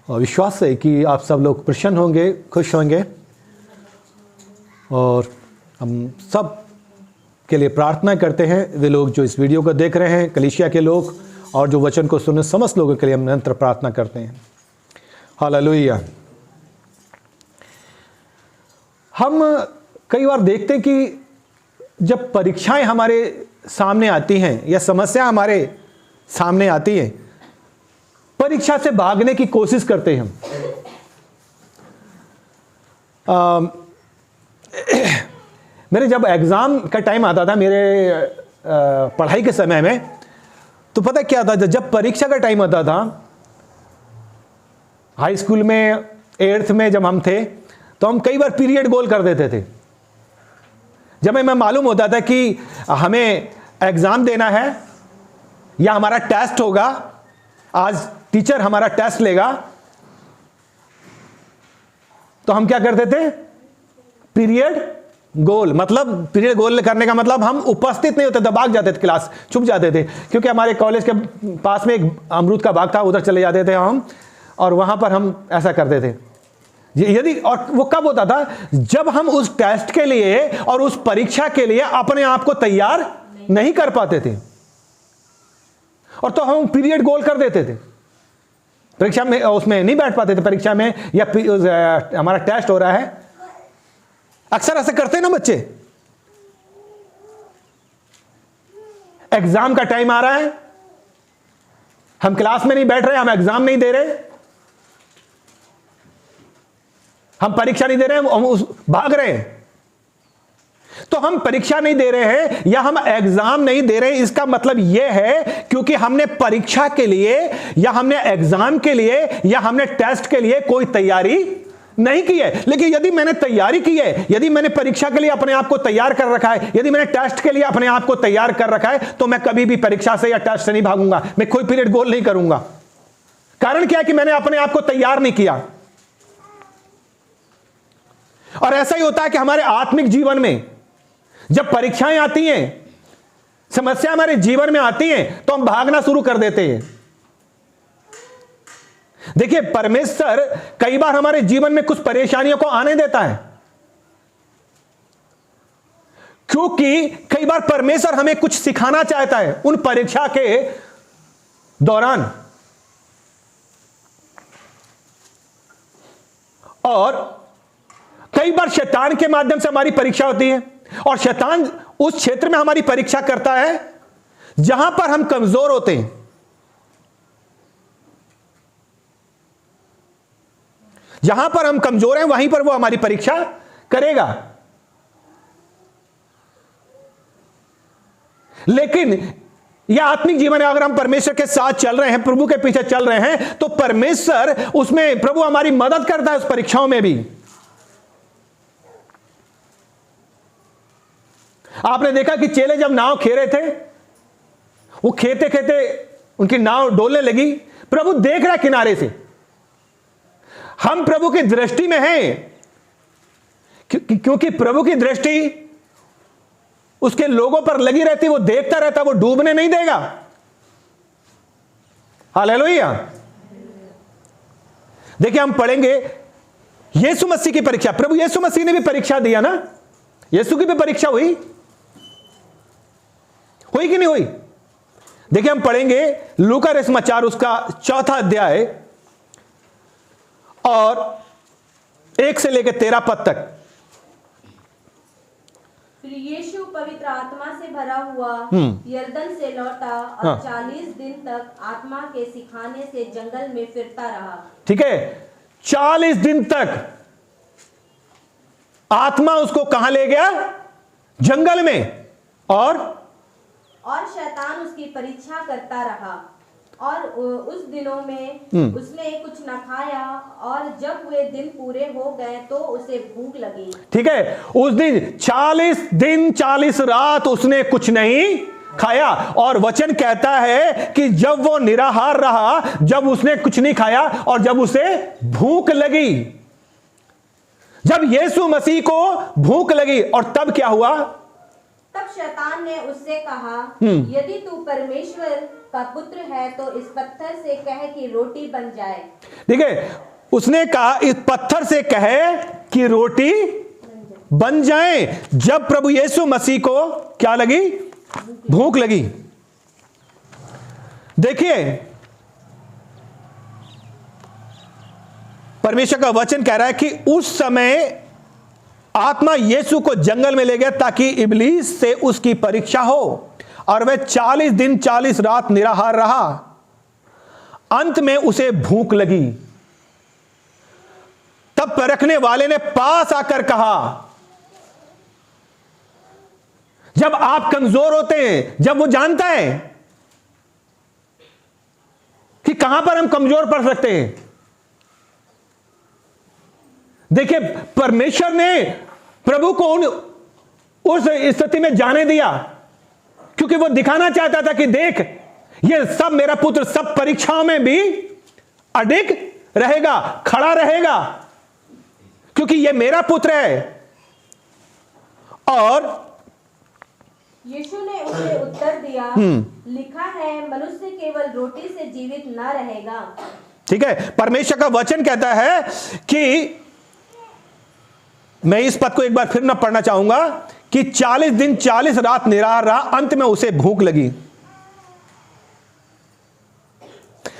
और विश्वास है कि आप सब लोग प्रसन्न होंगे, खुश होंगे। और हम सब के लिए प्रार्थना करते हैं, वे लोग जो इस वीडियो को देख रहे हैं, कलीसिया के लोग और जो वचन को सुनने समस्त लोगों के लिए हम निरंतर प्रार्थना करते हैं। हालेलुया। हम कई बार देखते हैं कि जब परीक्षाएं हमारे सामने आती हैं या समस्या हमारे सामने आती है, परीक्षा से भागने की कोशिश करते हैं हम। मेरे जब एग्ज़ाम का टाइम आता था मेरे पढ़ाई के समय में, तो पता क्या था, जब परीक्षा का टाइम आता था हाई स्कूल में 8th में जब हम थे, तो हम कई बार पीरियड गोल कर देते थे। जब हमें मालूम होता था कि हमें एग्ज़ाम देना है या हमारा टेस्ट होगा, आज टीचर हमारा टेस्ट लेगा, तो हम क्या करते थे, पीरियड गोल। मतलब पीरियड गोल करने का मतलब हम उपस्थित नहीं होते थे, भाग जाते थे, क्लास छुप जाते थे। क्योंकि हमारे कॉलेज के पास में एक अमरूद का बाग था, उधर चले जाते थे हम, और वहां पर हम ऐसा करते थे। यदि, और वो कब होता था, जब हम उस टेस्ट के लिए और उस परीक्षा के लिए अपने आप को तैयार नहीं कर पाते थे, और तो हम पीरियड गोल कर देते थे। परीक्षा में उसमें नहीं बैठ पाते थे, परीक्षा में या हमारा टेस्ट हो रहा है, अक्सर ऐसा करते हैं ना बच्चे। एग्जाम का टाइम आ रहा है, हम क्लास में नहीं बैठ रहे, हम एग्जाम नहीं दे रहे, हम परीक्षा नहीं दे रहे, हम भाग रहे हैं। तो हम परीक्षा नहीं दे रहे हैं या हम एग्जाम नहीं दे रहे हैं, इसका मतलब यह है क्योंकि हमने परीक्षा के लिए या हमने एग्जाम के लिए या हमने टेस्ट के लिए कोई तैयारी नहीं की है। लेकिन यदि मैंने तैयारी की है, यदि मैंने परीक्षा के लिए अपने आप को तैयार कर रखा है, यदि मैंने टेस्ट के लिए अपने आप को तैयार कर रखा है, तो मैं कभी भी परीक्षा से या टेस्ट से नहीं भागूंगा, मैं कोई पीरियड गोल नहीं करूंगा। कारण क्या है कि मैंने अपने आप को तैयार नहीं किया। और ऐसा ही होता है कि हमारे आत्मिक जीवन में जब परीक्षाएं आती हैं, समस्या हमारे जीवन में आती हैं, तो हम भागना शुरू कर देते हैं। देखिए, परमेश्वर कई बार हमारे जीवन में कुछ परेशानियों को आने देता है, क्योंकि कई बार परमेश्वर हमें कुछ सिखाना चाहता है उन परीक्षा के दौरान। और कई बार शैतान के माध्यम से हमारी परीक्षा होती है, और शैतान उस क्षेत्र में हमारी परीक्षा करता है जहां पर हम कमजोर होते हैं। जहां पर हम कमजोर हैं वहीं पर वो हमारी परीक्षा करेगा। लेकिन यह आत्मिक जीवन है, अगर हम परमेश्वर के साथ चल रहे हैं, प्रभु के पीछे चल रहे हैं, तो परमेश्वर उसमें, प्रभु हमारी मदद करता है उस परीक्षाओं में भी। आपने देखा कि चेले जब नाव खे रहे थे, वो खेते खेते उनकी नाव डोलने लगी, प्रभु देख रहा किनारे से। हम प्रभु की दृष्टि में हैं, क्योंकि प्रभु की दृष्टि उसके लोगों पर लगी रहती, वो देखता रहता, वो डूबने नहीं देगा। हालेलुया। देखिए, हम पढ़ेंगे यीशु मसीह की परीक्षा। प्रभु यीशु मसीह ने भी परीक्षा दिया ना, यीशु की भी परीक्षा हुई कि नहीं हुई? देखिए, हम पढ़ेंगे लूका रसमाचार उसका 4था अध्याय और 1 से लेकर 13 पद तक। फिर यीशु पवित्र आत्मा से भरा हुआ यरदन से लौटा और 40 दिन तक आत्मा के सिखाने से जंगल में फिरता रहा। ठीक है, 40 दिन तक आत्मा उसको कहां ले गया? जंगल में। और शैतान उसकी परीक्षा करता रहा, और उस दिनों में उसने कुछ न खाया, और जब वे दिन पूरे हो गए तो उसे भूख लगी। ठीक है, उस दिन 40 दिन 40 रात उसने कुछ नहीं खाया, और वचन कहता है कि जब वो निराहार रहा, जब उसने कुछ नहीं खाया और जब उसे भूख लगी, जब यीशु मसीह को भूख लगी, और तब क्या हुआ? तब शैतान ने उससे कहा, यदि तू परमेश्वर का पुत्र है तो इस पत्थर से कहे कि रोटी बन जाए। ठीक है, उसने कहा इस पत्थर से कहे कि रोटी बन जाए। जब प्रभु यीशु मसीह को क्या लगी? भूख लगी। देखिए, परमेश्वर का वचन कह रहा है कि उस समय आत्मा यीशु को जंगल में ले गया ताकि इब्लीस से उसकी परीक्षा हो, और वह 40 दिन 40 रात निराहार रहा। अंत में उसे भूख लगी। तब परखने वाले ने पास आकर कहा, जब आप कमजोर होते हैं, जब वो जानता है कि कहां पर हम कमजोर पड़ सकते हैं। देखिए, परमेश्वर ने प्रभु को उस स्थिति में जाने दिया क्योंकि वो दिखाना चाहता था कि देख, ये सब मेरा पुत्र सब परीक्षाओं में भी अडिग रहेगा, खड़ा रहेगा, क्योंकि ये मेरा पुत्र है। और यीशु ने उसे उत्तर दिया, लिखा है मनुष्य केवल रोटी से जीवित न रहेगा। ठीक है, परमेश्वर का वचन कहता है कि मैं इस पद को एक बार फिर ना पढ़ना चाहूंगा कि 40 दिन 40 रात निराहार रहा, अंत में उसे भूख लगी।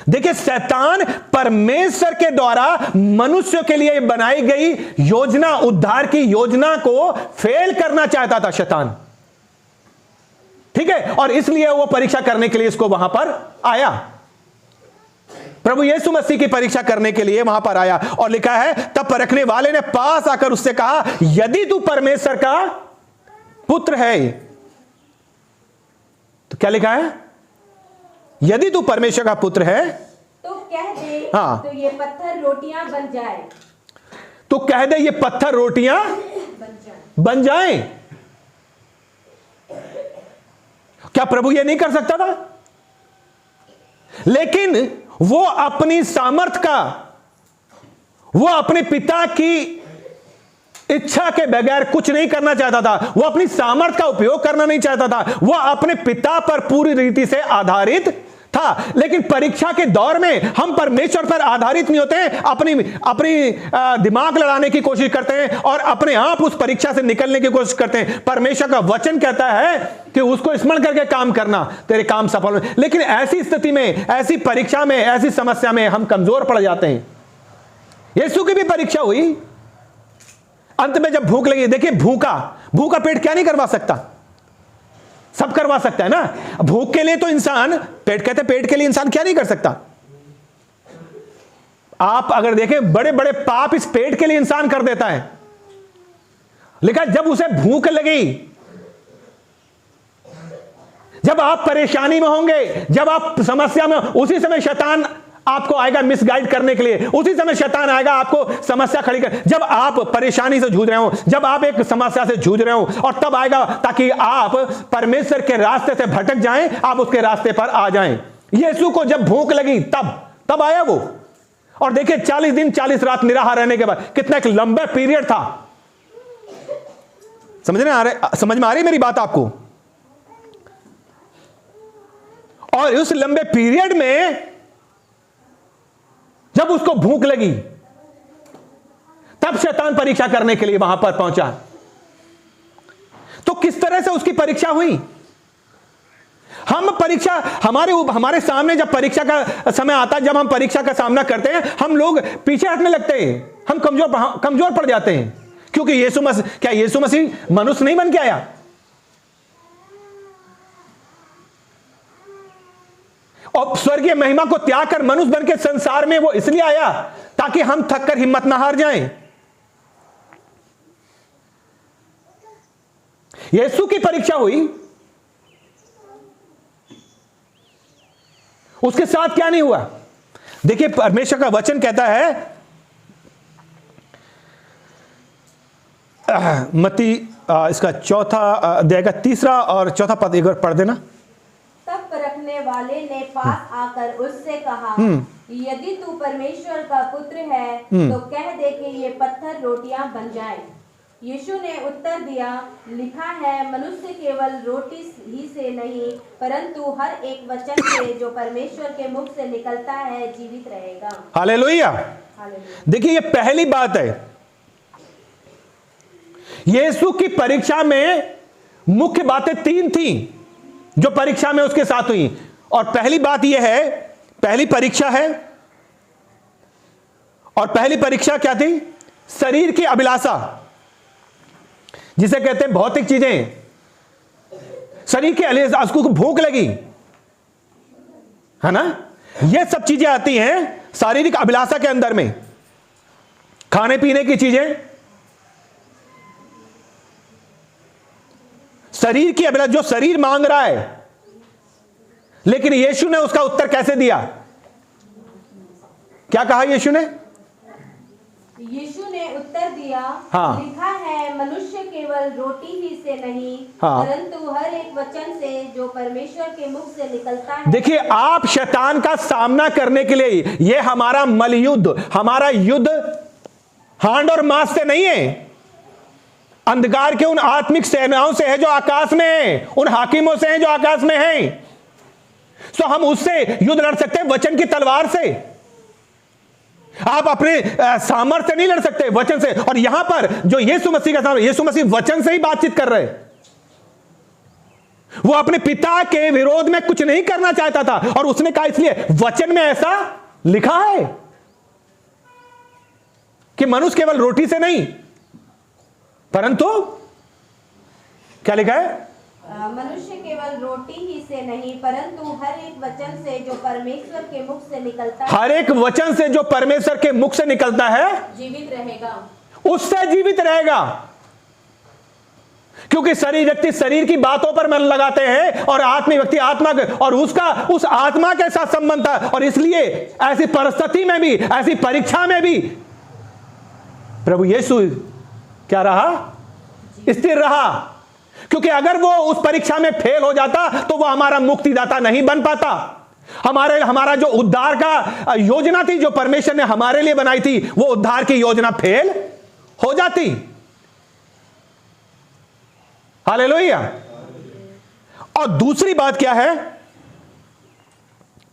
देखिए, शैतान परमेश्वर के द्वारा मनुष्य के लिए बनाई गई योजना, उद्धार की योजना को फेल करना चाहता था शैतान। ठीक है, और इसलिए वो परीक्षा करने के लिए इसको वहां पर आया। प्रभु यीशु मसीह की परीक्षा करने के लिए वहां पर आया। और लिखा है, तब परखने वाले ने पास आकर उससे कहा, यदि तू परमेश्वर का पुत्र है। तो क्या लिखा है? यदि तू परमेश्वर का पुत्र है तो कह दे, हाँ, तो ये पत्थर रोटियां बन जाए। तो कह दे ये पत्थर रोटियां बन जाए। क्या प्रभु ये नहीं कर सकता था? लेकिन वो अपनी सामर्थ्य का, वो अपने पिता की इच्छा के बगैर कुछ नहीं करना चाहता था। वो अपनी सामर्थ्य का उपयोग करना नहीं चाहता था। वो अपने पिता पर पूरी रीति से आधारित था। लेकिन परीक्षा के दौर में हम परमेश्वर पर आधारित नहीं होते हैं, अपनी दिमाग लड़ाने की कोशिश करते हैं और अपने आप उस परीक्षा से निकलने की कोशिश करते हैं। परमेश्वर का वचन कहता है कि उसको स्मरण करके काम करना, तेरे काम सफल हो। लेकिन ऐसी स्थिति में, ऐसी परीक्षा में, ऐसी समस्या में हम कमजोर पड़ जाते हैं। यीशु की भी परीक्षा हुई, अंत में जब भूख लगी। देखिए, भूखा पेट क्या नहीं करवा सकता? सब करवा सकता है ना। भूख के लिए तो इंसान, पेट के लिए इंसान क्या नहीं कर सकता? आप अगर देखें, बड़े बड़े पाप इस पेट के लिए इंसान कर देता है। लेकिन जब उसे भूख लगी, जब आप परेशानी में होंगे, जब आप समस्या में, उसी समय शैतान आपको आएगा मिसगाइड करने के लिए। उसी समय शैतान आएगा आपको समस्या खड़ी कर। जब आप परेशानी से जूझ रहे हो, जब आप एक समस्या से जूझ रहे हो, और तब आएगा ताकि आप परमेश्वर के रास्ते से भटक जाएं, आप उसके रास्ते पर आ जाएं। यीशु को जब भूख लगी तब आया वो। और देखिए, 40 दिन 40 रात निराहार रहने के बाद, कितना एक लंबा पीरियड था। समझ में आ रही मेरी बात आपको? और उस लंबे पीरियड में जब उसको भूख लगी, तब शैतान परीक्षा करने के लिए वहां पर पहुंचा। तो किस तरह से उसकी परीक्षा हुई? हम परीक्षा, हमारे सामने जब परीक्षा का समय आता है, जब हम परीक्षा का सामना करते हैं, हम लोग पीछे हटने लगते हैं, हम कमजोर पड़ जाते हैं। क्योंकि यीशु मसीह मनुष्य नहीं बन के आया? और स्वर्गीय महिमा को त्याग कर मनुष्य बन के संसार में वो इसलिए आया ताकि हम थक कर हिम्मत ना हार जाएं। यीशु की परीक्षा हुई, उसके साथ क्या नहीं हुआ? देखिए, परमेश्वर का वचन कहता है, मत्ती इसका चौथा अध्याय का 3 और 4 पद एक बार पढ़ देना। तब परखने वाले ने पास आकर उससे कहा, यदि तू परमेश्वर का पुत्र है तो कह दे कि ये पत्थर रोटियां बन जाएं। यीशु ने उत्तर दिया, लिखा है, मनुष्य केवल रोटी ही से नहीं परंतु हर एक वचन से जो परमेश्वर के मुख से निकलता है जीवित रहेगा। हालेलुया। हालेलुया। देखिए ये पहली बात है। यीशु की परीक्षा में मुख्य बातें 3 थी जो परीक्षा में उसके साथ हुई। और पहली बात यह है, पहली परीक्षा है, और पहली परीक्षा क्या थी? शरीर की अभिलाषा, जिसे कहते हैं भौतिक चीजें। शरीर की अभिलाषा, उसको भूख लगी, है ना? ये सब चीजें आती हैं शारीरिक अभिलाषा के अंदर में, खाने पीने की चीजें, शरीर की अभिलाषा, जो शरीर मांग रहा है। लेकिन यीशु ने उसका उत्तर कैसे दिया? क्या कहा यीशु ने? यीशु ने उत्तर दिया, हाँ। लिखा है, मनुष्य केवल रोटी ही से नहीं हाँ। परंतु हर एक वचन से जो परमेश्वर के मुख से निकलता है। देखिए, आप शैतान का सामना करने के लिए, यह हमारा मलयुद्ध, हमारा युद्ध हांड और मांस से नहीं है, अंधकार के उन आत्मिक सेनाओं से है जो आकाश में है, उन हाकिमों से है जो आकाश में हैं। तो हम उससे युद्ध लड़ सकते हैं वचन की तलवार से। आप अपने सामर्थ्य से नहीं लड़ सकते, वचन से। और यहां पर जो यीशु मसीह का सामने, यीशु मसीह वचन से ही बातचीत कर रहे। वो अपने पिता के विरोध में कुछ नहीं करना चाहता था, और उसने कहा इसलिए वचन में ऐसा लिखा है कि मनुष्य केवल रोटी से नहीं परंतु, क्या लिखा है? मनुष्य केवल रोटी ही से नहीं परंतु हर एक वचन से जो परमेश्वर के मुख से निकलता है, हर एक वचन से जो परमेश्वर के मुख से निकलता है जीवित रहेगा। उससे जीवित रहेगा। क्योंकि शरीर व्यक्ति शरीर की बातों पर मन लगाते हैं, और आत्मिक व्यक्ति आत्मा के, और उसका उस आत्मा के साथ संबंध था। और इसलिए ऐसी परिस्थिति में भी, ऐसी परीक्षा में भी प्रभु यीशु क्या रहा? स्थिर रहा। क्योंकि अगर वो उस परीक्षा में फेल हो जाता तो वो हमारा मुक्तिदाता नहीं बन पाता। हमारा जो उद्धार का योजना थी, जो परमेश्वर ने हमारे लिए बनाई थी, वो उद्धार की योजना फेल हो जाती। हालेलुया। और दूसरी बात क्या है?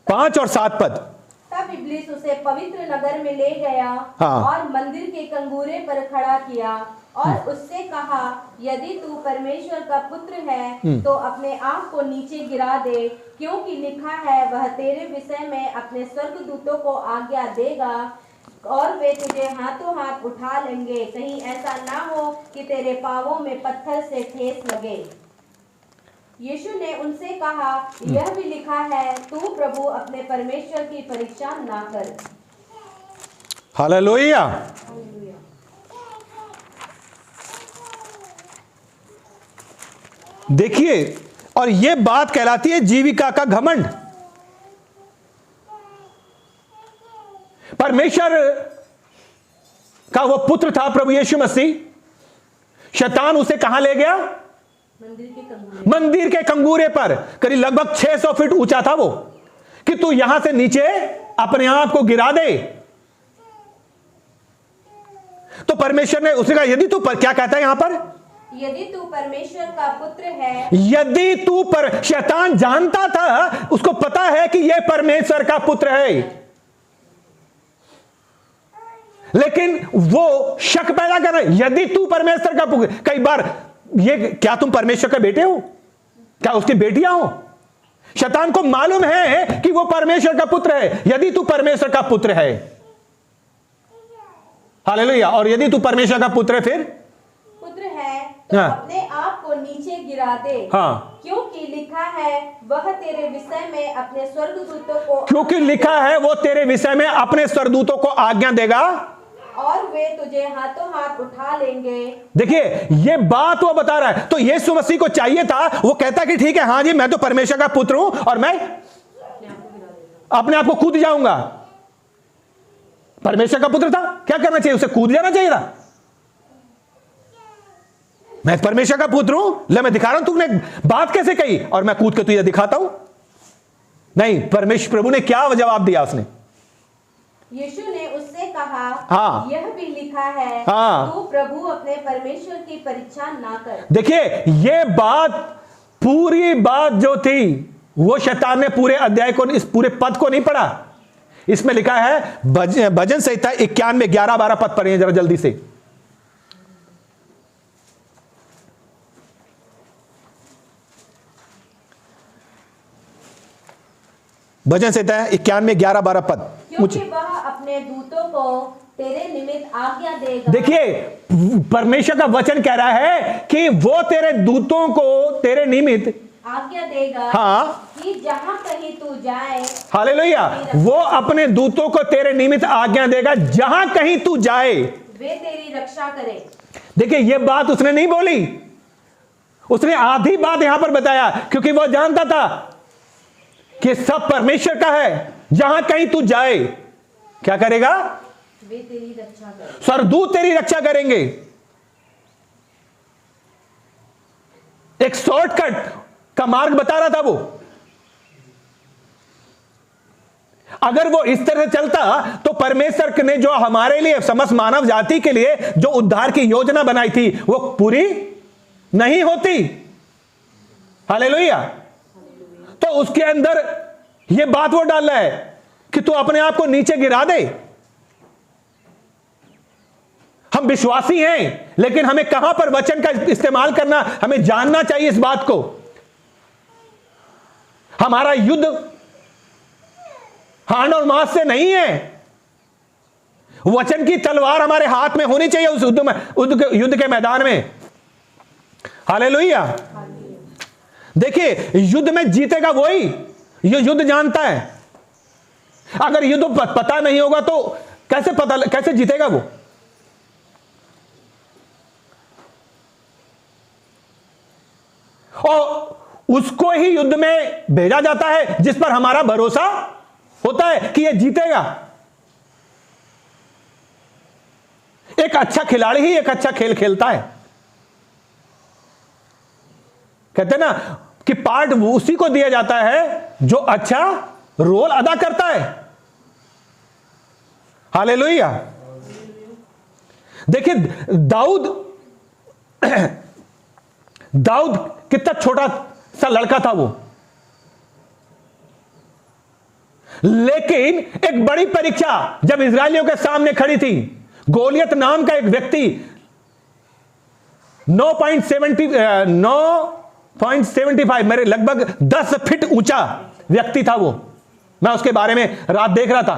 5 और 7 पद। तब इब्लीस उसे पवित्र नगर में ले गया हाँ। और मंदिर के कंगूरे पर खड़ा किया और उससे कहा, यदि तू परमेश्वर का पुत्र है तो अपने आप को नीचे गिरा दे, क्योंकि लिखा है, वह तेरे विषय में अपने स्वर्गदूतों को आज्ञा देगा और वे तुझे हाथों हाथ उठा लेंगे, कहीं ऐसा ना हो कि तेरे पांवों में पत्थर से ठेस लगे। यीशु ने उनसे कहा, यह भी लिखा है, तू प्रभु अपने परमेश्वर की परीक्षा ना कर। हालेलुया। देखिए, और यह बात कहलाती है जीविका का घमंड। परमेश्वर का वो पुत्र था प्रभु यीशु मसीह, शैतान उसे कहां ले गया? मंदिर के कंगूरे पर। करीब लगभग 600 फीट ऊंचा था वो, कि तू यहां से नीचे अपने आप को गिरा दे। तो परमेश्वर ने उसे कहा, यदि तू क्या कहता है यहां पर? यदि तू परमेश्वर का पुत्र है। यदि तू पर, शैतान जानता था, उसको पता है कि यह परमेश्वर का पुत्र है, लेकिन वो शक पैदा कर रहे, यदि तू परमेश्वर का पुत्र। कई बार ये, क्या तुम परमेश्वर के बेटे हो? क्या उसकी बेटियां हो? शैतान को मालूम है कि वो परमेश्वर का पुत्र है। यदि तू परमेश्वर का पुत्र है, हालेलुया। और यदि तू परमेश्वर का पुत्र है, फिर पुत्र है तो हाँ। अपने आप को नीचे गिरा दे। हाँ। क्योंकि लिखा है, वह तेरे विषय में अपने स्वर्गदूतों को, क्योंकि लिखा है वो तेरे विषय में अपने स्वर्गदूतों को आज्ञा देगा और वे तुझे हाथों हाथ उठा लेंगे। देखिए, ये बात वो बता रहा है। तो यीशु मसीह को चाहिए था, वो कहता कि ठीक है, हाँ जी, मैं तो परमेश्वर का पुत्र हूं और मैं अपने आप को कूद जाऊंगा। परमेश्वर का पुत्र था, क्या करना चाहिए? उसे कूद जाना चाहिए था। मैं परमेश्वर का पुत्र हूं, ले मैं दिखा रहा हूं, तुमने बात कैसे कही और मैं कूद के तुझे दिखाता हूं। नहीं, परमेश्वर प्रभु ने क्या जवाब दिया? उसने यीशु ने उससे कहा, हाँ। यह भी लिखा है, हाँ। तू प्रभु अपने परमेश्वर की परीक्षा ना कर। देखिए, ये बात, पूरी बात जो थी, वो शैतान ने पूरे अध्याय को, इस पूरे पद को नहीं पढ़ा। इसमें लिखा है, भजन संहिता 91 11 12 पद पढ़िए जरा जल्दी से। भजन संहिता 91 11 12 पद। क्योंकि वह अपने दूतों को तेरे निमित्त आज्ञा देगा। देखिए, परमेश्वर का वचन कह रहा है कि वो तेरे दूतों को तेरे निमित्त आज्ञा देगा, हाँ, कि जहां कहीं तू जाए, हालेलुया, वो अपने दूतों को तेरे निमित्त आज्ञा देगा, जहां कहीं तू जाए वे तेरी रक्षा करें। देखिए, ये बात उसने नहीं बोली, उसने आधी बात यहां पर बताया, क्योंकि वो जानता था कि सब परमेश्वर का है। जहां कहीं तू जाए, क्या करेगा? वे तेरी रक्षा करें। सरदूत तेरी रक्षा करेंगे। एक शॉर्टकट का मार्ग बता रहा था वो। अगर वो इस तरह से चलता तो परमेश्वर ने जो हमारे लिए, समस्त मानव जाति के लिए जो उद्धार की योजना बनाई थी, वो पूरी नहीं होती। हालेलुया। तो उसके अंदर ये बात वो डाल रहा है कि तू अपने आप को नीचे गिरा दे। हम विश्वासी हैं, लेकिन हमें कहां पर वचन का इस्तेमाल करना, हमें जानना चाहिए इस बात को। हमारा युद्ध हाथ और मांस से नहीं है। वचन की तलवार हमारे हाथ में होनी चाहिए उस युद्ध के मैदान में। हालेलुया। देखिए, युद्ध में जीतेगा वही, ये युद्ध जानता है। अगर युद्ध पता नहीं होगा तो कैसे जीतेगा वो? और उसको ही युद्ध में भेजा जाता है जिस पर हमारा भरोसा होता है कि ये जीतेगा। एक अच्छा खिलाड़ी ही एक अच्छा खेल खेलता है। कहते हैं ना कि पार्ट उसी को दिया जाता है जो अच्छा रोल अदा करता है। हालेलुया। देखिए, दाऊद कितना छोटा सा लड़का था वो, लेकिन एक बड़ी परीक्षा जब इजरायलियों के सामने खड़ी थी, गोलियत नाम का एक व्यक्ति 9.75 मेरे लगभग 10 फीट ऊंचा व्यक्ति था वो। मैं उसके बारे में रात देख रहा था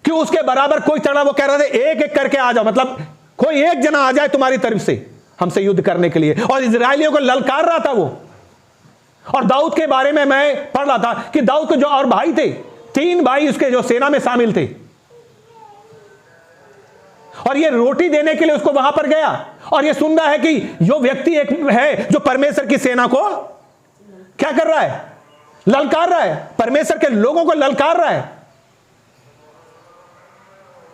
कि उसके बराबर कोई चढ़ा। वो कह रहे थे एक एक करके आ जाओ, मतलब कोई एक जना आ जाए तुम्हारी तरफ से हमसे युद्ध करने के लिए, और इजरायलियों को ललकार रहा था वो। और दाऊद के बारे में मैं पढ़ रहा था कि दाऊद के जो और भाई थे, 3 भाई उसके जो सेना में शामिल थे, और ये रोटी देने के लिए उसको वहां पर गया, और ये सुन रहा है कि जो व्यक्ति एक है जो परमेश्वर की सेना को क्या कर रहा है? ललकार रहा है, परमेश्वर के लोगों को ललकार रहा है।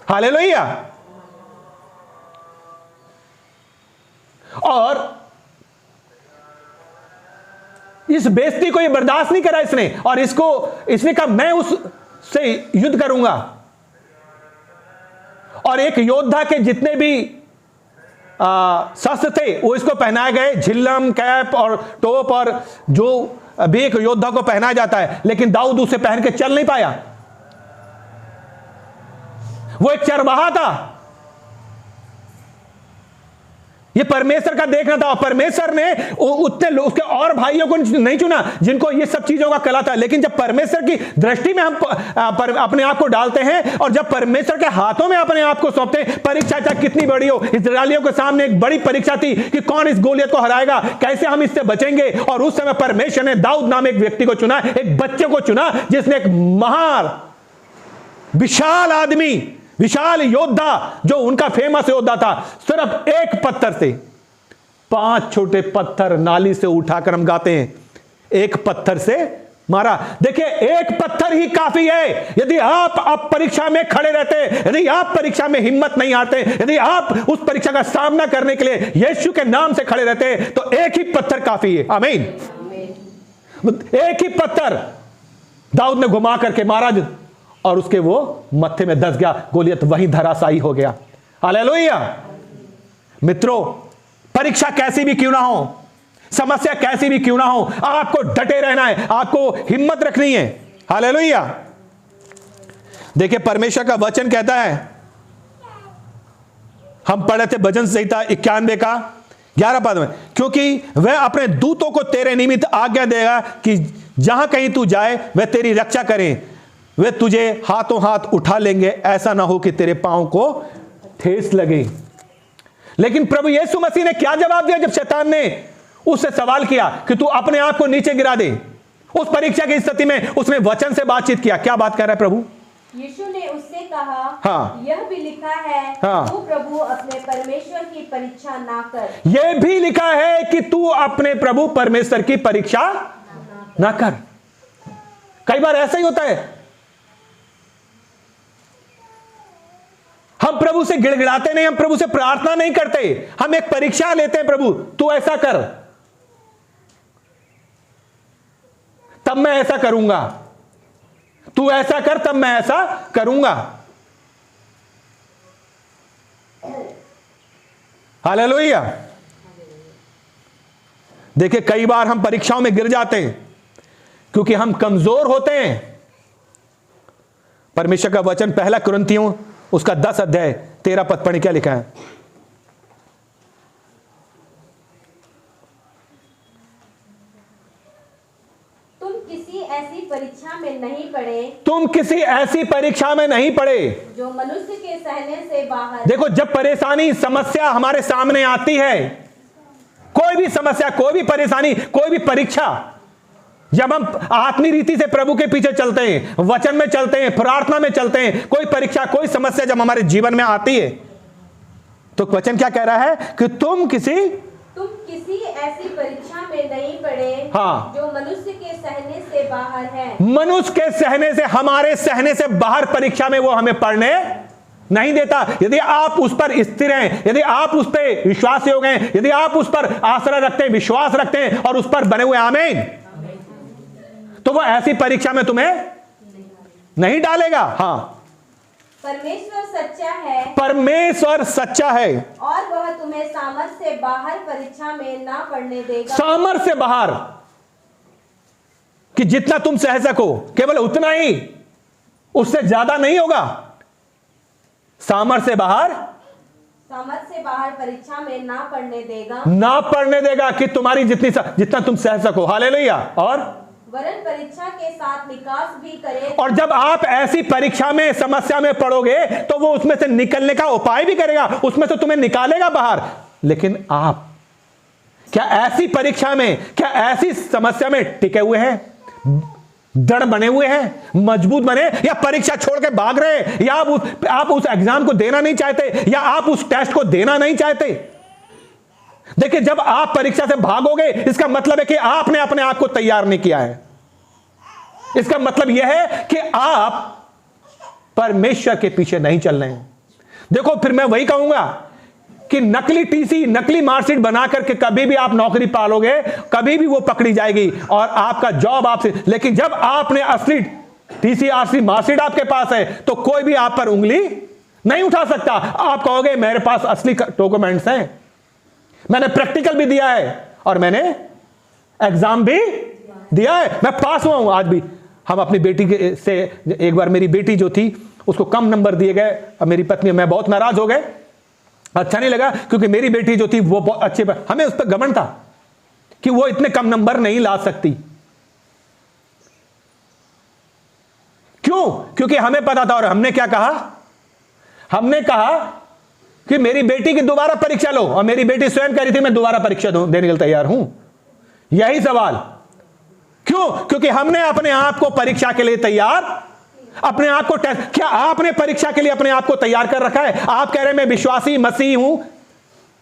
हालेलुया। और इस बेइज्जती को ये बर्दाश्त नहीं करा इसने, और इसने कहा मैं उससे युद्ध करूंगा। और एक योद्धा के जितने भी शस्त्र थे वो इसको पहनाए गए, झिल्लम, कैप और टोप, और जो भी एक योद्धा को पहनाया जाता है, लेकिन दाऊद उसे पहन के चल नहीं पाया। वो एक चरवाहा था, ये परमेश्वर का देखना था। और परमेश्वर ने उतने उसके और भाइयों को नहीं चुना जिनको ये सब चीजों का कला था, लेकिन जब परमेश्वर की दृष्टि में हम अपने आप को डालते हैं, और जब परमेश्वर के हाथों में अपने आप को सौंपते हैं, परीक्षा चाहे कितनी बड़ी हो, इस्राएलियों के सामने एक बड़ी परीक्षा थी कि कौन इस गोलियत को हराएगा, कैसे हम इससे बचेंगे। और उस समय परमेश्वर ने दाऊद नाम एक व्यक्ति को चुना, एक बच्चे को चुना, जिसने एक महान विशाल आदमी, विशाल योद्धा, जो उनका फेमस योद्धा था, सिर्फ एक पत्थर से 5 छोटे पत्थर नाली से उठाकर, हम गाते हैं, एक पत्थर से मारा। देखिए, एक पत्थर ही काफी है। यदि आप परीक्षा में खड़े रहते, यदि आप परीक्षा में हिम्मत नहीं हारते, यदि आप उस परीक्षा का सामना करने के लिए यीशु के नाम से खड़े रहते, तो एक ही पत्थर काफी है। आमीन। एक ही पत्थर दाऊद ने घुमा करके मारा, और उसके वो मत्थे में धस गया, गोलियत वहीं धराशायी हो गया। हालेलुया। मित्रों, परीक्षा कैसी भी क्यों ना हो, समस्या कैसी भी क्यों ना हो, आपको डटे रहना है, आपको हिम्मत रखनी है। हालेलुया। देखिए परमेश्वर का वचन कहता है, हम पढ़े थे भजन संहिता 91 का 11 पद में, क्योंकि वह अपने दूतों को तेरे निमित्त आज्ञा देगा कि जहां कहीं तू जाए वह तेरी रक्षा करें, वे तुझे हाथों हाथ उठा लेंगे, ऐसा ना हो कि तेरे पांव को ठेस लगे। लेकिन प्रभु यीशु मसीह ने क्या जवाब दिया जब शैतान ने उससे सवाल किया कि तू अपने आप को नीचे गिरा दे? उस परीक्षा की स्थिति में उसने वचन से बातचीत किया। क्या बात कर रहा है प्रभु? यीशु ने उससे कहा, हाँ, यह भी लिखा है, हाँ, तू प्रभु अपने परमेश्वर की परीक्षा ना कर। यह भी लिखा है कि तू अपने प्रभु परमेश्वर की परीक्षा ना कर। कई बार ऐसा ही होता है, हम प्रभु से गिड़गिड़ाते नहीं, हम प्रभु से प्रार्थना नहीं करते, हम एक परीक्षा लेते हैं, प्रभु तू ऐसा कर तब मैं ऐसा करूंगा, तू ऐसा कर तब मैं ऐसा करूंगा। हालेलुया। देखिए कई बार हम परीक्षाओं में गिर जाते हैं क्योंकि हम कमजोर होते हैं। परमेश्वर का वचन 1 कुरिन्थियों उसका 10 अध्याय 13 पद पढ़े, क्या लिखा है? तुम किसी ऐसी परीक्षा में नहीं पड़े, तुम किसी ऐसी परीक्षा में नहीं पड़े जो मनुष्य के सहने से बाहर। देखो, जब परेशानी समस्या हमारे सामने आती है, कोई भी समस्या, कोई भी परेशानी, कोई भी परीक्षा, जब हम आत्मीय रीति से प्रभु के पीछे चलते हैं, वचन में चलते हैं, प्रार्थना में चलते हैं, कोई परीक्षा, कोई समस्या जब हमारे जीवन में आती है, तो वचन क्या कह रहा है कि तुम किसी ऐसी परीक्षा में नहीं पड़े, हाँ, जो मनुष्य के सहने से बाहर है। मनुष्य के सहने से, हमारे सहने से बाहर परीक्षा में वो हमें पढ़ने नहीं देता। यदि आप उस पर स्थिर हैं, यदि आप उस पर विश्वास योग्य हैं, यदि आप उस पर आश्रय रखते हैं, विश्वास रखते हैं और उस पर बने हुए, आमीन, तो वो ऐसी परीक्षा में तुम्हें नहीं डालेगा। हाँ, परमेश्वर सच्चा है, परमेश्वर सच्चा है और वह तुम्हें सामर्थ से बाहर परीक्षा में ना पड़ने देगा। सामर्थ से बाहर, कि जितना तुम सह सको केवल उतना ही, उससे ज्यादा नहीं होगा। सामर्थ से बाहर परीक्षा में ना पड़ने देगा, ना पड़ने देगा, कि तुम्हारी जितना तुम सह सको। हालेलुया। और वरन परीक्षा के साथ निकास भी करे। और जब आप ऐसी परीक्षा में, समस्या में पड़ोगे, तो वो उसमें से निकलने का उपाय भी करेगा, उसमें से तुम्हें निकालेगा बाहर। लेकिन आप क्या ऐसी परीक्षा में, क्या ऐसी समस्या में टिके हुए हैं, दृढ़ बने हुए हैं, मजबूत बने, या परीक्षा छोड़ के भाग रहे हैं, या आप उस एग्जाम को देना नहीं चाहते, या आप उस टेस्ट को देना नहीं चाहते? देखिए, जब आप परीक्षा से भागोगे, इसका मतलब है कि आपने अपने आप को तैयार नहीं किया है। इसका मतलब यह है कि आप परमेश्वर के पीछे नहीं चल रहे हैं। देखो, फिर मैं वही कहूंगा कि नकली टीसी, नकली मार्कशीट बना करके कभी भी आप नौकरी पालोगे, कभी भी वो पकड़ी जाएगी और आपका जॉब आपसे। लेकिन जब आपने असली टीसी, आरसी मार्कशीट आपके पास है, तो कोई भी आप पर उंगली नहीं उठा सकता। आप कहोगे मेरे पास असली डॉक्यूमेंट्स हैं, मैंने प्रैक्टिकल भी दिया है और मैंने एग्जाम भी दिया है, मैं पास हुआ हूं। आज भी हम अपनी बेटी से, एक बार मेरी बेटी जो थी उसको कम नंबर दिए गए, अब मेरी पत्नी, मैं बहुत नाराज हो गए, अच्छा नहीं लगा, क्योंकि मेरी बेटी जो थी वो बहुत अच्छे, हमें उस पर घमंड था कि वो इतने कम नंबर नहीं ला सकती। क्यों? क्योंकि हमें पता था। और हमने क्या कहा? हमने कहा कि मेरी बेटी की दोबारा परीक्षा लो, और मेरी बेटी स्वयं कह रही थी मैं दोबारा परीक्षा देने के लिए तैयार हूं। यही सवाल क्यों? क्योंकि हमने अपने आप को परीक्षा के लिए तैयार, अपने आप को टेस्ट, क्या आपने परीक्षा के लिए अपने आप को तैयार कर रखा है? आप कह रहे हैं मैं विश्वासी मसीह हूं,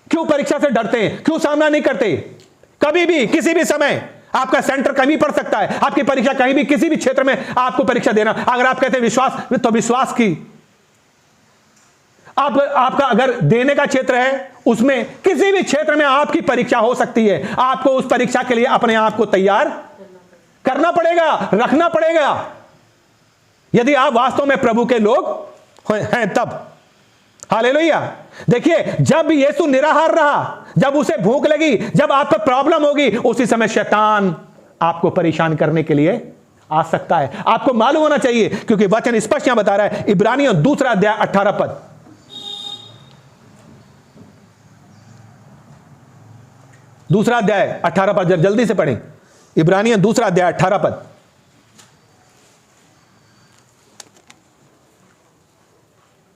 क्यों परीक्षा से डरते हैं? क्यों सामना नहीं करते? कभी भी, किसी भी समय आपका सेंटर कहीं पड़ सकता है, आपकी परीक्षा कहीं भी, किसी भी क्षेत्र में आपको परीक्षा देना। अगर आप कहते हैं विश्वास, तो विश्वास की आपका अगर देने का क्षेत्र है, उसमें किसी भी क्षेत्र में आपकी परीक्षा हो सकती है। आपको उस परीक्षा के लिए अपने आप को तैयार करना पड़ेगा, रखना पड़ेगा। यदि आप वास्तव में प्रभु के लोग हैं तब। हालेलुया। देखिए, जब यीशु निराहार रहा, जब उसे भूख लगी, जब आप पर प्रॉब्लम होगी, उसी समय शैतान आपको परेशान करने के लिए आ सकता है। आपको मालूम होना चाहिए, क्योंकि वचन स्पष्ट यहां बता रहा है। इब्रानियों 2 अध्याय 18 पद, 2 अध्याय 18 पद, जल्दी से पढ़ें। इब्रानियों 2 अध्याय 18 पद।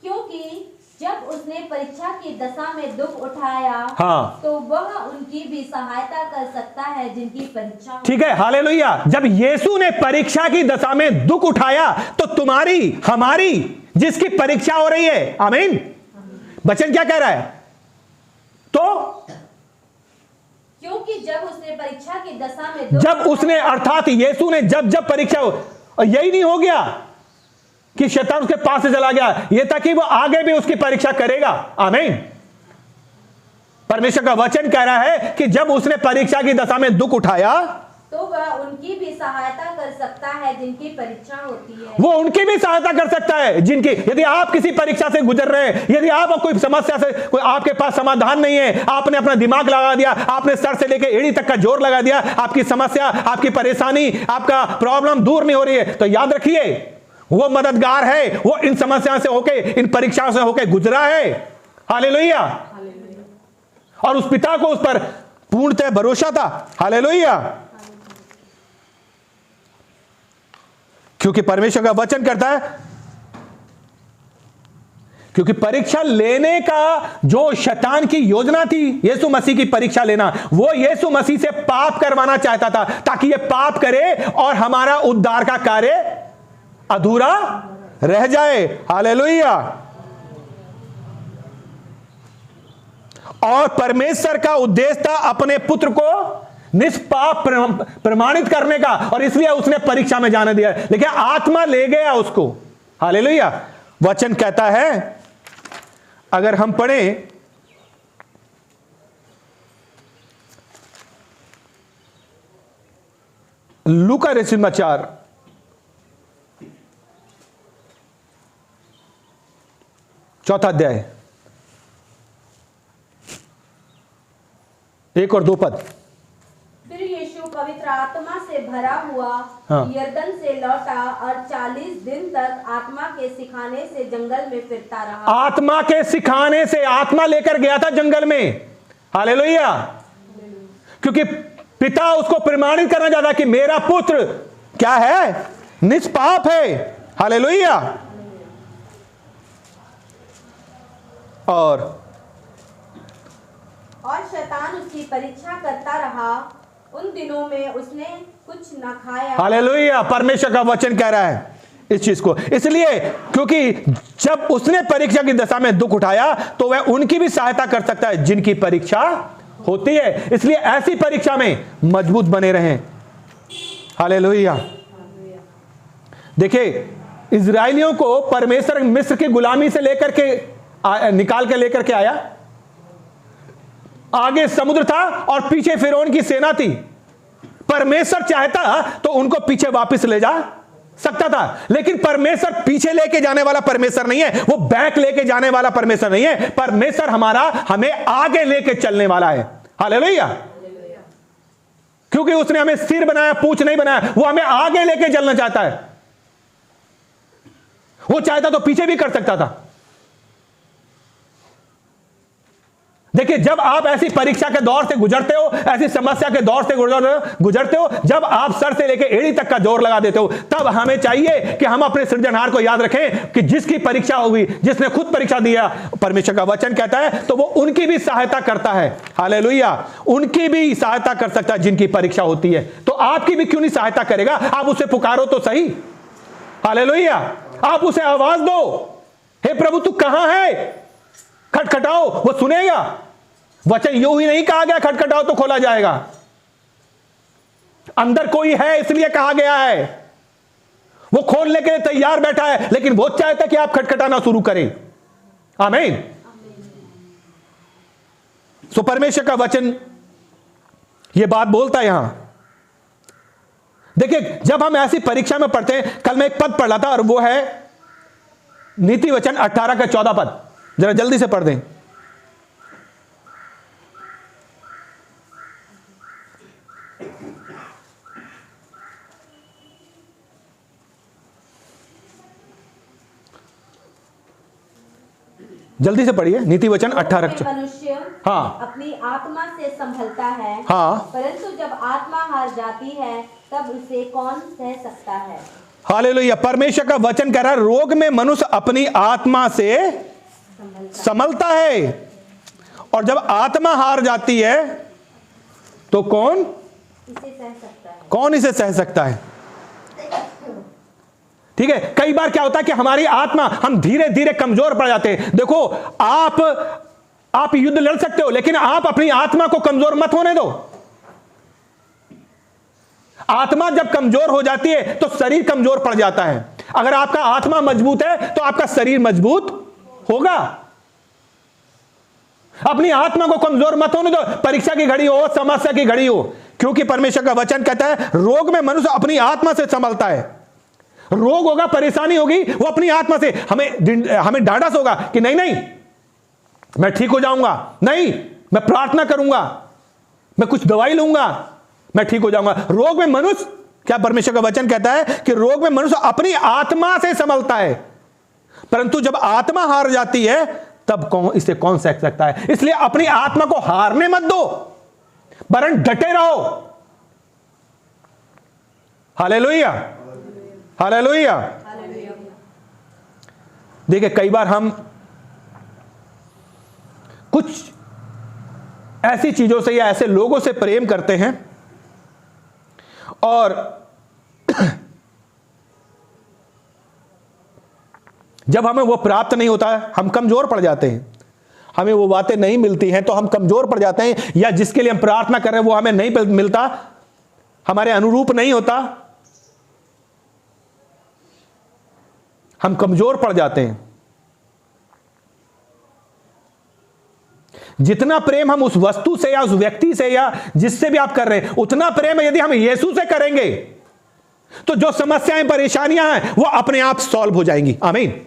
क्योंकि जब उसने परीक्षा की दशा में दुख उठाया, हाँ, तो वह उनकी भी सहायता कर सकता है जिनकी परीक्षा हो। ठीक है। हालेलुया। जब यीशु ने परीक्षा की दशा में दुख उठाया, तो तुम्हारी, हमारी, जिसकी परीक्षा हो रही है, आमीन, वचन क्या कह रहा है? तो क्योंकि जब उसने परीक्षा की दशा में दुख जब उसने, अर्थात यीशु ने जब जब परीक्षा हो, और यही नहीं हो गया कि शैतान उसके पास से चला गया, यह था कि वो आगे भी उसकी परीक्षा करेगा। आमीन। परमेश्वर का वचन कह रहा है कि जब उसने परीक्षा की दशा में दुख उठाया, तो वह उनकी भी सहायता कर सकता है जिनकी परीक्षा होती है। वो उनकी भी सहायता कर सकता है जिनकी, यदि आप किसी परीक्षा से गुजर रहे हैं, यदि आप कोई समस्या से, कोई आपके पास समाधान नहीं है, आपने अपना दिमाग लगा दिया, आपने सर से लेकर एड़ी तक का जोर लगा दिया, आपकी समस्या, आपकी परेशानी, आपका प्रॉब्लम दूर नहीं हो रही है, तो याद रखिए, वो मददगार है। वो इन समस्याओं से होके, इन परीक्षाओं से होके गुजरा है। हालेलुया। और उस पिता को उस पर पूर्णतः भरोसा था। हालेलुया। क्योंकि परमेश्वर का वचन करता है, क्योंकि परीक्षा लेने का जो शैतान की योजना थी, यीशु मसीह की परीक्षा लेना, वो यीशु मसीह से पाप करवाना चाहता था, ताकि ये पाप करे और हमारा उद्धार का कार्य अधूरा रह जाए। हालेलुया। और परमेश्वर का उद्देश्य था अपने पुत्र को निष्पाप प्रमाणित करने का, और इसलिए उसने परीक्षा में जाने दिया, लेकिन आत्मा ले गया उसको। हालेलुया। वचन कहता है, अगर हम पढ़ें लूका रचित समाचार 4 अध्याय 1 और 2 पद। फिर यीशु पवित्र आत्मा से भरा हुआ यरदन से लौटा और 40 दिन तक आत्मा के सिखाने से जंगल में फिरता रहा। आत्मा के सिखाने से, आत्मा लेकर गया था जंगल में। हालेलुया। क्योंकि पिता उसको प्रमाणित करना चाहता कि मेरा पुत्र क्या है? निष्पाप है। हालेलुया। और शैतान उसकी परीक्षा करता रहा। उन दिनों में उसने कुछ न खाया। हालेलुया। परमेश्वर का वचन कह रहा है इस चीज को, इसलिए क्योंकि जब उसने परीक्षा की दशा में दुख उठाया, तो वह उनकी भी सहायता कर सकता है जिनकी परीक्षा होती है। इसलिए ऐसी परीक्षा में मजबूत बने रहें। हालेलुया। देखिए, इजराइलियों को परमेश्वर मिस्र की गुलामी से लेकर के निकाल के लेकर के आया। आगे समुद्र था और पीछे फिरौन की सेना थी। परमेश्वर चाहता तो उनको पीछे वापस ले जा सकता था, लेकिन परमेश्वर पीछे लेके जाने वाला परमेश्वर नहीं है, वो बैक लेके जाने वाला परमेश्वर नहीं है। परमेश्वर हमें आगे लेके चलने वाला है। हालेलुया। क्योंकि उसने हमें सिर बनाया, पूंछ नहीं बनाया, वो हमें आगे लेके चलना चाहता है। वो चाहता तो पीछे भी कर सकता था। देखिए, जब आप ऐसी परीक्षा के दौर से गुजरते हो, ऐसी समस्या के दौर से गुजरते हो, जब आप सर से लेकर एड़ी तक का जोर लगा देते हो, तब हमें चाहिए कि हम अपने सृजनहार को याद रखें कि जिसकी परीक्षा होगी, जिसने खुद परीक्षा दिया, परमेश्वर का वचन कहता है, तो वो उनकी भी सहायता करता है। हालेलुया। उनकी भी सहायता कर सकता है जिनकी परीक्षा होती है। तो आपकी भी क्यों नहीं सहायता करेगा? आप उसे पुकारो तो सही। हालेलुया। आप उसे आवाज दो, हे प्रभु तू कहां है? खटखटाओ, वो सुनेगा। वचन यूं ही नहीं कहा गया खटखटाओ तो खोला जाएगा। अंदर कोई है इसलिए कहा गया है। वो खोलने के लिए तैयार बैठा है, लेकिन वो चाहता है कि आप खटखटाना शुरू करें। आमीन। सो परमेश्वर का वचन ये बात बोलता है यहां, देखिए, जब हम ऐसी परीक्षा में पढ़ते हैं, कल मैं एक पद पढ़ रहा था और वो है नीति वचन 18 का 14 पद, जरा जल्दी से पढ़ दें। जल्दी से पढ़िए, नीति वचन 18। मनुष्य हाँ अपनी आत्मा से संभलता है, हाँ, परंतु जब आत्मा हार जाती है तब उसे कौन सह सकता है। हालेलुया। परमेश्वर का वचन कह रहा है, रोग में मनुष्य अपनी आत्मा से संभलता है, और जब आत्मा हार जाती है तो कौन इसे सह सकता है। कौन इसे सह सकता है? ठीक है, कई बार क्या होता है कि हमारी आत्मा, हम धीरे धीरे कमजोर पड़ जाते हैं। देखो, आप युद्ध लड़ सकते हो, लेकिन आप अपनी आत्मा को कमजोर मत होने दो। आत्मा जब कमजोर हो जाती है तो शरीर कमजोर पड़ जाता है। अगर आपका आत्मा मजबूत है तो आपका शरीर मजबूत होगा। अपनी आत्मा को कमजोर मत होने दो, परीक्षा की घड़ी हो, समस्या की घड़ी हो, क्योंकि परमेश्वर का वचन कहता है, रोग में मनुष्य अपनी आत्मा से संभलता है। रोग होगा, परेशानी होगी, वो अपनी आत्मा से, हमें ढाढ़स होगा कि नहीं नहीं मैं ठीक हो जाऊंगा, नहीं मैं प्रार्थना करूंगा, मैं कुछ दवाई लूंगा, मैं ठीक हो जाऊंगा। रोग में मनुष्य, क्या परमेश्वर का वचन कहता है कि रोग में मनुष्य अपनी आत्मा से संभलता है, परंतु जब आत्मा हार जाती है तब इसे कौन सह सकता है। इसलिए अपनी आत्मा को हारने मत दो, वरन डटे रहो। Hallelujah, hallelujah. देखिए, कई बार हम कुछ ऐसी चीजों से या ऐसे लोगों से प्रेम करते हैं और जब हमें वो प्राप्त नहीं होता है, हम कमजोर पड़ जाते हैं। हमें वो बातें नहीं मिलती हैं तो हम कमजोर पड़ जाते हैं, या जिसके लिए हम प्रार्थना कर रहे हैं वो हमें नहीं मिलता, हमारे अनुरूप नहीं होता, हम कमजोर पड़ जाते हैं। जितना प्रेम हम उस वस्तु से या उस व्यक्ति से या जिससे भी आप कर रहे हैं, उतना प्रेम यदि हम यीशु से करेंगे तो जो समस्याएं, परेशानियां हैं वो अपने आप सॉल्व हो जाएंगी। आमीन।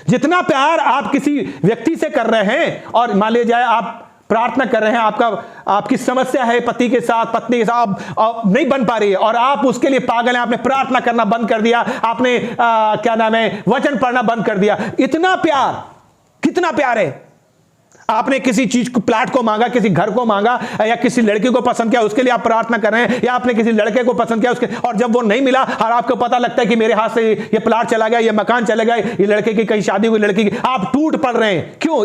जितना प्यार आप किसी व्यक्ति से कर रहे हैं, और मान लीजिए जाए आप प्रार्थना कर रहे हैं, आपकी समस्या है पति के साथ, पत्नी के साथ आप नहीं बन पा रही है, और आप उसके लिए पागल हैं, आपने प्रार्थना करना बंद कर दिया, आपने क्या नाम है, वचन पढ़ना बंद कर दिया। इतना प्यार, कितना प्यार है। आपने किसी चीज को, प्लाट को मांगा, किसी घर को मांगा, या किसी लड़की को पसंद किया, उसके लिए आप प्रार्थना कर रहे हैं, या आपने किसी लड़के को पसंद किया उसके, और जब वो नहीं मिला और आपको पता लगता है कि मेरे हाथ से ये प्लाट चला गया, ये मकान चला गया, ये लड़के की कहीं शादी हुई, लड़की की, आप टूट पड़ रहे हैं। क्यों?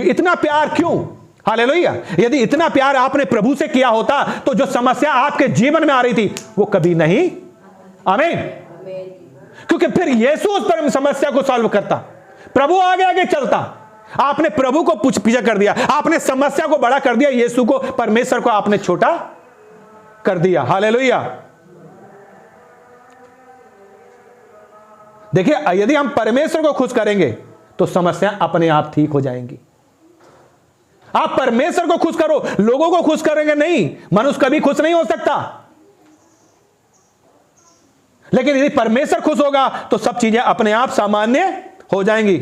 इतना प्यार क्यों? हालेलुया। यदि इतना प्यार आपने प्रभु से किया होता तो जो समस्या आपके जीवन में आ रही थी वो कभी नहीं। आमीन। क्योंकि फिर यीशु उस पर समस्या को सॉल्व करता, प्रभु आगे आगे चलता। आपने प्रभु को पीछे कर दिया, आपने समस्या को बड़ा कर दिया, यीशु को, परमेश्वर को आपने छोटा कर दिया। हालेलुया। देखिए, यदि हम परमेश्वर को खुश करेंगे तो समस्या अपने आप ठीक हो जाएंगी। आप परमेश्वर को खुश करो, लोगों को खुश करेंगे नहीं, मनुष्य कभी खुश नहीं हो सकता। लेकिन यदि परमेश्वर खुश होगा तो सब चीजें अपने आप सामान्य हो जाएंगी।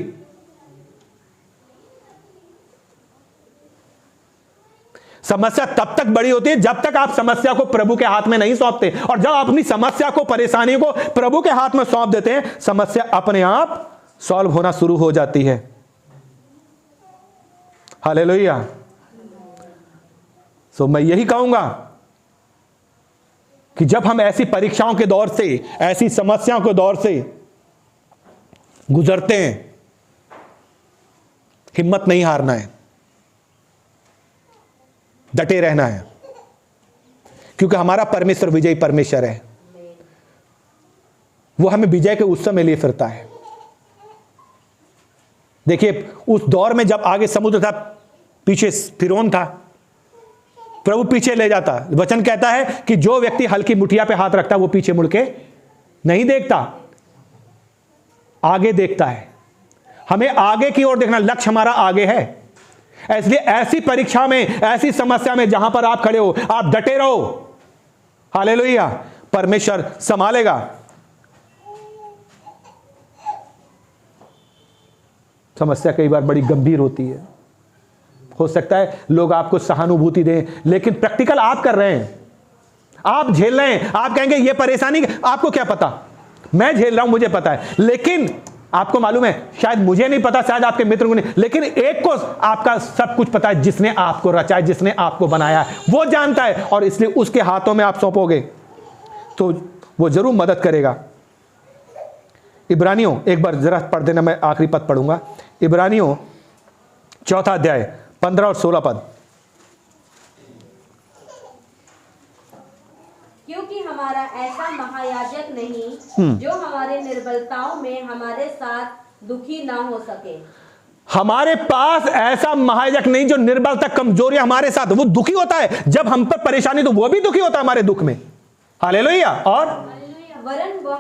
समस्या तब तक बड़ी होती है जब तक आप समस्या को प्रभु के हाथ में नहीं सौंपते, और जब आप अपनी समस्या को, परेशानी को प्रभु के हाथ में सौंप देते हैं, समस्या अपने आप सॉल्व होना शुरू हो जाती है। हालेलुया। सो मैं यही कहूंगा कि जब हम ऐसी परीक्षाओं के दौर से, ऐसी समस्याओं के दौर से गुजरते हैं, हिम्मत नहीं हारना है, डटे रहना है, क्योंकि हमारा परमेश्वर विजयी परमेश्वर है। वो हमें विजय के उत्सव में लिए फिरता है। देखिए, उस दौर में जब आगे समुद्र था, पीछे फिरौन था, प्रभु पीछे ले जाता। वचन कहता है कि जो व्यक्ति हल्की मुठिया पे हाथ रखता वो पीछे मुड़ के नहीं देखता, आगे देखता है। हमें आगे की ओर देखना, लक्ष्य हमारा आगे है। इसलिए ऐसी परीक्षा में, ऐसी समस्या में जहां पर आप खड़े हो, आप डटे रहो। हालेलुया। परमेश्वर संभालेगा। समस्या कई बार बड़ी गंभीर होती है। हो सकता है लोग आपको सहानुभूति दें, लेकिन प्रैक्टिकल आप कर रहे हैं, आप झेल रहे हैं। आप कहेंगे ये परेशानी आपको क्या पता, मैं झेल रहा हूं, मुझे पता है। लेकिन आपको मालूम है, शायद मुझे नहीं पता, शायद आपके मित्र को नहीं, लेकिन एक को आपका सब कुछ पता है, जिसने आपको रचा है, जिसने आपको बनाया है, वो जानता है, और इसलिए उसके हाथों में आप सौंपोगे तो वो जरूर मदद करेगा। इब्रानियों, एक बार जरा पढ़ देना, मैं आखिरी पद पढ़ूंगा। इब्रानियों 4 अध्याय 15 और 16 पद। क्योंकि हमारा ऐसा महायाजक नहीं जो हमारे निर्बलताओं में हमारे साथ दुखी ना हो सके। हमारे पास ऐसा महायाजक नहीं जो निर्बलता, कमजोरियां हमारे साथ, वो दुखी होता है जब हम पर परेशानी, तो वो भी दुखी होता है हमारे दुख में। हालेलुया। और वरन वह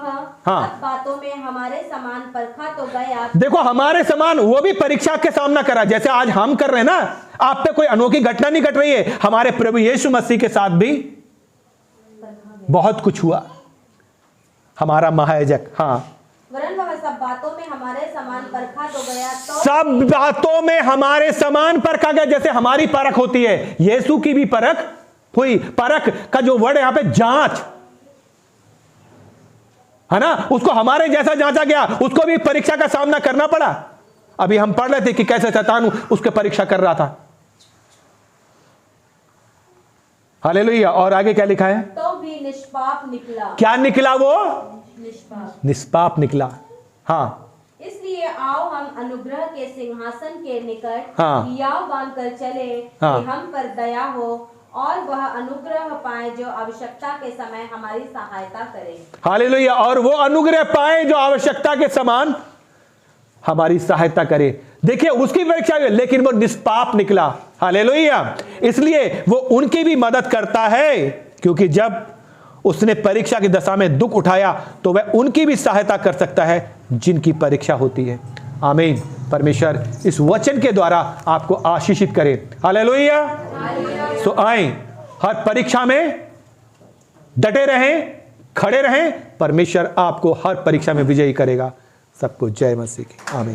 सब बातों में हमारे समान परखा तो गया। देखो, हमारे समान वो भी परीक्षा के सामना करा, जैसे आज हम कर रहे हैं ना। आप पे कोई अनोखी घटना नहीं घट रही है, हमारे प्रभु यीशु मसीह के साथ भी बहुत कुछ हुआ। हमारा महायाजक, वरन वह सब बातों में हमारे समान परखा तो गया। तो सब बातों में हमारे समान परखा गया, जैसे हमारी परख होती है, यीशु की भी परख हुई। परख का जो वर्ड यहां पे जांच है ना, उसको हमारे जैसा जांचा गया, उसको भी परीक्षा का सामना करना पड़ा। अभी हम पढ़ रहे थे कि कैसे शैतान उसके परीक्षा कर रहा था। हालेलुया। और आगे क्या लिखा है? तो भी निष्पाप निकला। क्या निकला? वो निष्पाप निकला। इसलिए आओ हम अनुग्रह के सिंहासन के निकट हियाव बांधकर चले कि हम पर दया हो और वह अनुग्रह पाए जो आवश्यकता के समय हमारी सहायता करे। हालेलुया। और वो अनुग्रह पाए जो आवश्यकता के समान हमारी सहायता करे। देखिए, उसकी परीक्षा हुई, लेकिन वो निष्पाप निकला। हालेलुया। इसलिए वो उनकी भी मदद करता है, क्योंकि जब उसने परीक्षा की दशा में दुख उठाया तो वह उनकी भी सहायता कर सकता है जिनकी परीक्षा होती है। आमीन। परमेश्वर इस वचन के द्वारा आपको आशीषित करे। हालेलुया। सो आए, हर परीक्षा में डटे रहें, खड़े रहें। परमेश्वर आपको हर परीक्षा में विजयी करेगा। सबको जय मसीह की। आमीन।